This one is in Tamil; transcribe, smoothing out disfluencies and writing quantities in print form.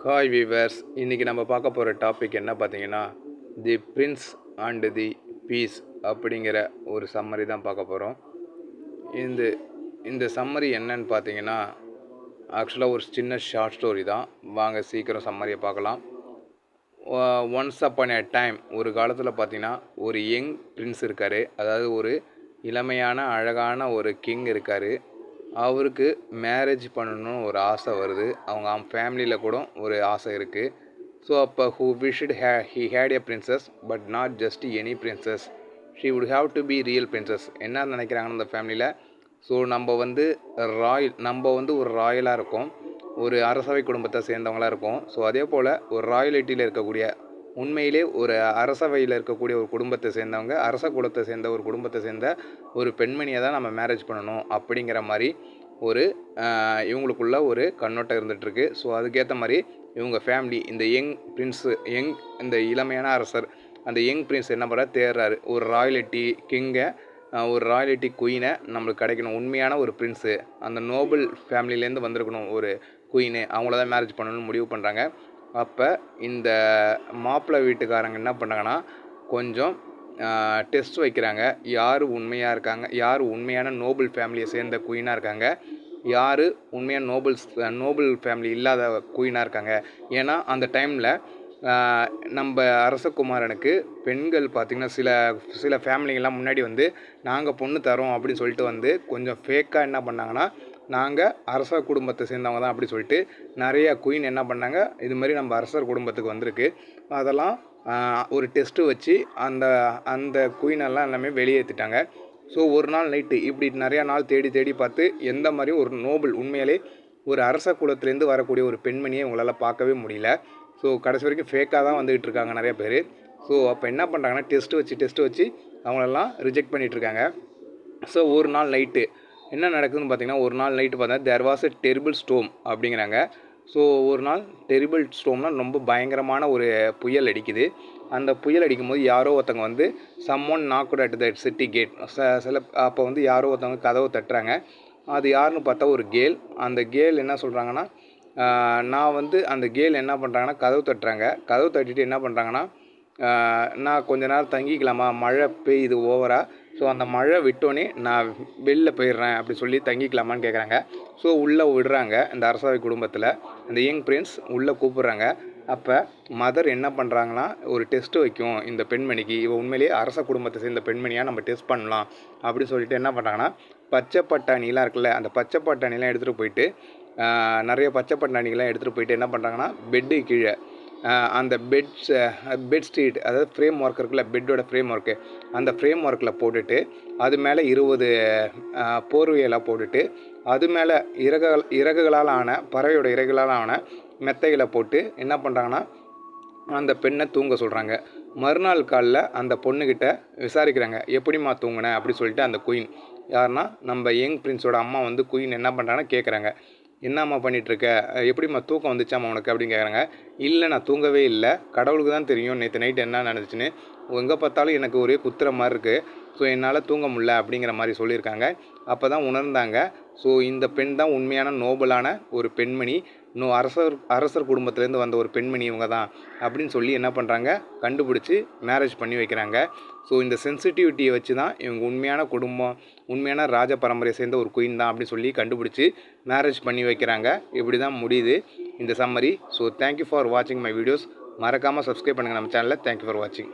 ஹாய் வீவர்ஸ், இன்றைக்கி நம்ம பார்க்க போகிற டாபிக் என்ன பார்த்தீங்கன்னா, தி பிரின்ஸ் அண்ட் தி பீஸ் அப்படிங்கிற ஒரு சம்மரி தான் பார்க்க போகிறோம். இந்த இந்த சம்மரி என்னன்னு பார்த்தீங்கன்னா, ஆக்சுவலாக ஒரு சின்ன ஷார்ட் ஸ்டோரி தான். வாங்க சீக்கிரம் சம்மரியை பார்க்கலாம். ஒன்ஸ் அப்பான் எ டைம், ஒரு காலத்தில் பார்த்தீங்கன்னா ஒரு யங் பிரின்ஸ் இருக்கார். அதாவது ஒரு இளமையான அழகான ஒரு கிங் இருக்கார். அவருக்கு மேரேஜ் பண்ணணும்னு ஒரு ஆசை வருது. அவங்க ஃபேமிலியில் கூட ஒரு ஆசை இருக்குது. ஸோ அப்போ he had a princess but not just any princess. She would have to be real princess. என்ன நினைக்கிறாங்கன்னு அந்த ஃபேமிலியில், ஸோ நம்ம வந்து ஒரு ராயலாக இருக்கோம், ஒரு அரசவை குடும்பத்தை சேர்ந்தவங்களாக இருக்கோம். ஸோ அதே போல் ஒரு ராயலிட்டியில் இருக்கக்கூடிய, உண்மையிலே ஒரு அரசவையில் இருக்கக்கூடிய ஒரு குடும்பத்தை சேர்ந்தவங்க, அரச குலத்தை சேர்ந்த ஒரு குடும்பத்தை சேர்ந்த ஒரு பெண்மணியை தான் நம்ம மேரேஜ் பண்ணணும் அப்படிங்கிற மாதிரி ஒரு இவங்களுக்குள்ள ஒரு கண்ணோட்டம் இருந்துகிட்ருக்கு. ஸோ அதுக்கேற்ற மாதிரி இவங்க ஃபேமிலி, இந்த இந்த இளமையான அரசர், அந்த யங் பிரின்ஸ் என்ன பண்ணுறாரு, தேடுறாரு ஒரு ராயலிட்டி கிங்கை, ஒரு ராயலிட்டி குயினை நம்மளுக்கு கிடைக்கணும். உண்மையான ஒரு பிரின்ஸு, அந்த நோபல் ஃபேமிலியிலேருந்து வந்திருக்கணும் ஒரு குயினு, அவங்கள தான் மேரேஜ் பண்ணணும்னு முடிவு பண்ணுறாங்க. அப்போ இந்த மாப்பிள்ளை வீட்டுக்காரங்க என்ன பண்ணாங்கன்னா, கொஞ்சம் டெஸ்ட் வைக்கிறாங்க. யார் உண்மையாக இருக்காங்க, யார் உண்மையான நோபல் ஃபேமிலியை சேர்ந்த குயினாக இருக்காங்க, யார் உண்மையான நோபல் ஃபேமிலி இல்லாத குயினாக இருக்காங்க. ஏன்னா அந்த டைமில் நம்ம அரசகுமாரனுக்கு பெண்கள் பார்த்திங்கன்னா சில ஃபேமிலிங்கெல்லாம் முன்னாடி வந்து நாங்கள் பொண்ணு தரோம் அப்படின்னு சொல்லிட்டு வந்து கொஞ்சம் ஃபேக்காக என்ன பண்ணாங்கன்னா, நாங்கள் அரச குடும்பத்தை சேர்ந்தவங்க தான் அப்படி சொல்லிட்டு நிறையா குயின் என்ன பண்ணாங்க, இது மாதிரி நம்ம அரசர் குடும்பத்துக்கு வந்திருக்கு, அதெல்லாம் ஒரு டெஸ்ட்டு வச்சு அந்த குயினெல்லாம் எல்லாமே வெளியேற்றிட்டாங்க. ஸோ ஒரு நாள் நைட்டு இப்படி நிறையா நாள் தேடி பார்த்து எந்த மாதிரியும் ஒரு நோபல், உண்மையிலே ஒரு அரச குலத்துலேருந்து வரக்கூடிய ஒரு பெண்மணியை உங்களால் பார்க்கவே முடியல. ஸோ கடைசி வரைக்கும் ஃபேக்காக தான் வந்துக்கிட்டு இருக்காங்க நிறைய பேர். ஸோ அப்போ என்ன பண்ணுறாங்கன்னா, டெஸ்ட்டு வச்சு அவங்களெல்லாம் ரிஜெக்ட் பண்ணிகிட்ருக்காங்க. ஸோ ஒரு நாள் நைட்டு என்ன நடக்குதுன்னு பார்த்தீங்கன்னா, ஒரு நாள் நைட்டு பார்த்தா there was a terrible storm அப்படிங்கிறாங்க. ஸோ ஒரு நாள் டெரிபிள் ஸ்டோம்னால் ரொம்ப பயங்கரமான ஒரு புயல் அடிக்குது. அந்த புயல் அடிக்கும்போது யாரோ ஒருத்தவங்க வந்து someone knocked at that city gate, அப்போ வந்து யாரோ ஒருத்தவங்க கதவை தட்டுறாங்க. அது யாருன்னு பார்த்தா ஒரு கேர்ள். அந்த கேர்ள் என்ன சொல்கிறாங்கன்னா, அந்த கேர்ள் என்ன பண்ணுறாங்கன்னா, கதவு தட்டிட்டு என்ன பண்ணுறாங்கன்னா, நான் கொஞ்ச நேரம் தங்கிக்கலாமா, மழை பெய்யுது ஓவராக, ஸோ அந்த மழை விட்டோன்னே நான் வெளில போயிடுறேன் அப்படி சொல்லி தங்கிக்கலாமான்னு கேட்குறாங்க. ஸோ உள்ளே விடுறாங்க. இந்த அரசவை குடும்பத்தில் அந்த யங் பிரின்ஸ் உள்ளே கூப்பிட்றாங்க. அப்போ மதர் என்ன பண்ணுறாங்கன்னா, ஒரு டெஸ்ட்டு வைக்கும் இந்த பெண்மணிக்கு, இவ உண்மையிலேயே அரச குடும்பத்தை சேர்ந்த பெண்மணியாக நம்ம டெஸ்ட் பண்ணலாம் அப்படின்னு சொல்லிட்டு என்ன பண்ணுறாங்கன்னா, பச்சை பட்டாணிலாம் இருக்குல்ல, அந்த பச்சை பட்டாணிலாம் எடுத்துகிட்டு போயிட்டு, நிறைய பச்சை பட்டாணிகள்லாம் எடுத்துகிட்டு போயிட்டு என்ன பண்ணுறாங்கன்னா, பெட்டு கீழே அந்த பெட் ஸ்ட்ரீட், அதாவது ஃப்ரேம் ஒர்க் இருக்குல்ல, பெட்டோட ஃப்ரேம் ஒர்க்கு, அந்த ஃப்ரேம் ஒர்க்கில் போட்டுட்டு அது மேலே 20 போர்வையெல்லாம் போட்டுட்டு, அது மேலே இறகுகளால் ஆன, பறவையோட இறகுகளால் ஆன மெத்தைகளை போட்டு என்ன பண்ணுறாங்கன்னா, அந்த பெண்ணை தூங்க சொல்கிறாங்க. மறுநாள் காலில் அந்த பொண்ணுக்கிட்ட விசாரிக்கிறாங்க, எப்படிம்மா தூங்கினேன் அப்படி சொல்லிட்டு அந்த குயின், யாருன்னா நம்ம யங் பிரின்ஸோட அம்மா வந்து குயின் என்ன பண்ணுறாங்கன்னா கேட்குறாங்க, என்னம்மா பண்ணிகிட்ருக்க, எப்படிம்மா தூக்கம் வந்துச்சாம்மா உனக்கு அப்படின்னு கேட்குறாங்க. இல்லை, நான் தூங்கவே இல்லை, கடவுளுக்கு தான் தெரியும் நேற்று நைட்டு என்ன நடந்துச்சுன்னு, எங்கே பார்த்தாலும் எனக்கு ஒரே குத்துற மாதிரி இருக்குது, ஸோ என்னால் தூங்க முடியல அப்படிங்கிற மாதிரி சொல்லியிருக்காங்க. அப்போ தான் உணர்ந்தாங்க, ஸோ இந்த பெண் தான் உண்மையான நோபலான ஒரு பெண்மணி, அரசர் குடும்பத்திலேருந்து வந்த ஒரு பெண்மணி இவங்க தான் அப்படின்னு சொல்லி என்ன பண்ணுறாங்க, கண்டுபிடிச்சி மேரேஜ் பண்ணி வைக்கிறாங்க. ஸோ இந்த சென்சிட்டிவிட்டியை வச்சு தான் இவங்க உண்மையான குடும்பம், உண்மையான ராஜ பரம்பரையை சேர்ந்த ஒரு குயின் தான் அப்படின்னு சொல்லி கண்டுபிடிச்சி மேரேஜ் பண்ணி வைக்கிறாங்க. இப்படி தான் முடியுது இந்த சம்மரி. ஸோ தேங்க்யூ ஃபார் வாட்சிங் மை வீடியோஸ். மறக்காமல் சப்ஸ்கிரைப் பண்ணுங்கள் நம்ம சேனலில். தேங்க்யூ ஃபார் வாட்சிங்.